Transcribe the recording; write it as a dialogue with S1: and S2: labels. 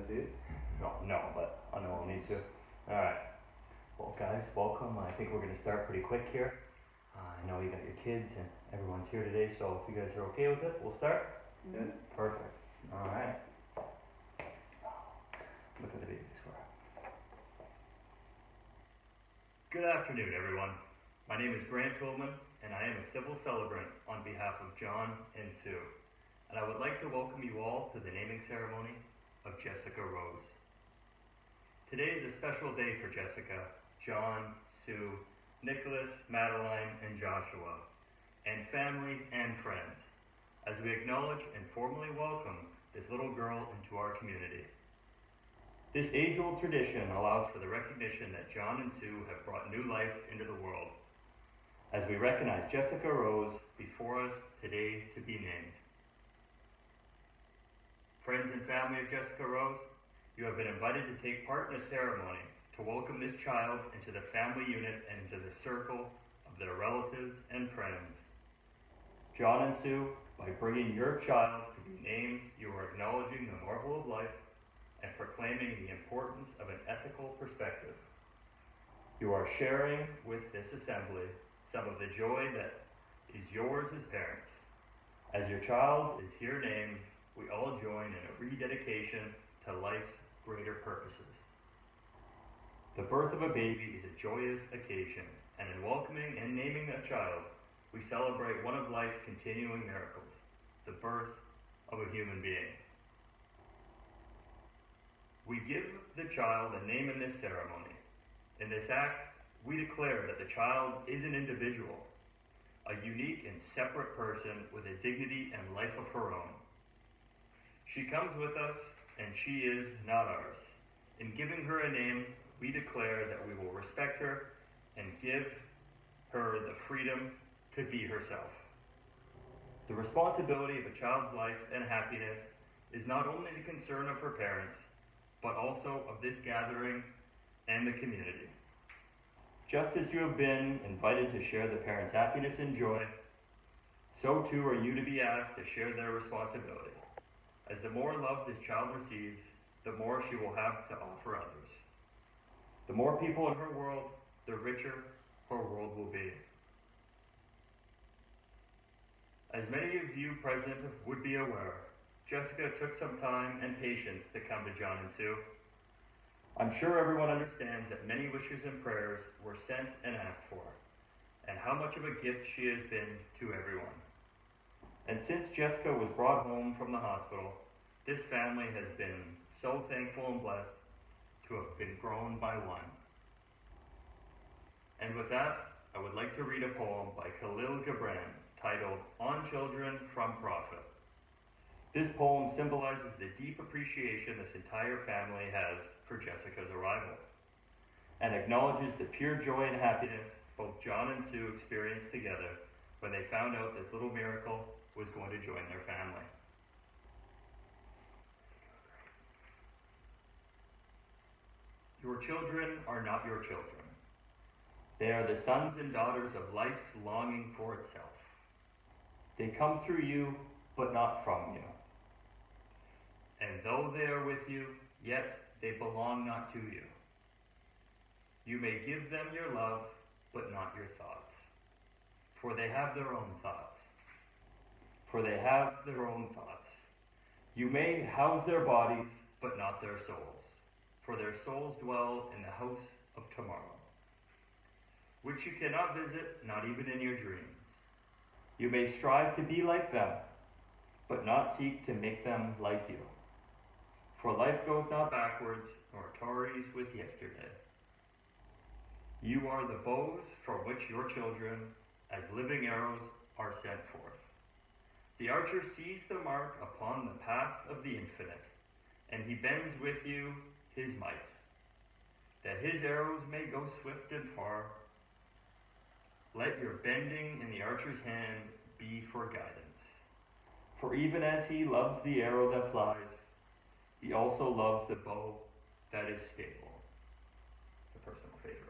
S1: see it?
S2: No, but I know I'll need to. Alright. Well, guys, welcome. I think we're going to start pretty quick here. I know you got your kids and everyone's here today, so if you guys are okay with it, we'll start.
S1: Yeah.
S2: Perfect. Alright. Look at the babies for her. Good afternoon, everyone. My name is Grant Tolman, and I am a civil celebrant on behalf of John and Sue. And I would like to welcome you all to the naming ceremony of Jessica Rose. Today is a special day for Jessica, John, Sue, Nicholas, Madeline, and Joshua, and family and friends, as we acknowledge and formally welcome this little girl into our community. This age-old tradition allows for the recognition that John and Sue have brought new life into the world, as we recognize Jessica Rose before us today to be named. Friends and family of Jessica Rose, you have been invited to take part in a ceremony to welcome this child into the family unit and into the circle of their relatives and friends. John and Sue, by bringing your child to be named, you are acknowledging the marvel of life and proclaiming the importance of an ethical perspective. You are sharing with this assembly some of the joy that is yours as parents. As your child is here named, we all join in a rededication to life's greater purposes. The birth of a baby is a joyous occasion, and in welcoming and naming a child, we celebrate one of life's continuing miracles, the birth of a human being. We give the child a name in this ceremony. In this act, we declare that the child is an individual, a unique and separate person with a dignity and life of her own. She comes with us, and she is not ours. In giving her a name, we declare that we will respect her and give her the freedom to be herself. The responsibility of a child's life and happiness is not only the concern of her parents, but also of this gathering and the community. Just as you have been invited to share the parents' happiness and joy, so too are you to be asked to share their responsibility. As the more love this child receives, the more she will have to offer others. The more people in her world, the richer her world will be. As many of you present would be aware, Jessica took some time and patience to come to John and Sue. I'm sure everyone understands that many wishes and prayers were sent and asked for, and how much of a gift she has been to everyone. And since Jessica was brought home from the hospital, this family has been so thankful and blessed to have been grown by one. And with that, I would like to read a poem by Khalil Gibran titled On Children from Prophet. This poem symbolizes the deep appreciation this entire family has for Jessica's arrival, and acknowledges the pure joy and happiness both John and Sue experienced together when they found out this little miracle was going to join their family. Your children are not your children. They are the sons and daughters of life's longing for itself. They come through you, but not from you. And though they are with you, yet they belong not to you. You may give them your love, but not your thoughts. For they have their own thoughts. You may house their bodies, but not their souls. For their souls dwell in the house of tomorrow, which you cannot visit, not even in your dreams. You may strive to be like them, but not seek to make them like you. For life goes not backwards, nor tarries with yesterday. You are the bows for which your children, as living arrows, are sent forth. The archer sees the mark upon the path of the infinite, and he bends with you his might, that his arrows may go swift and far. Let your bending in the archer's hand be for guidance. For even as he loves the arrow that flies, he also loves the bow that is stable. It's a personal favorite.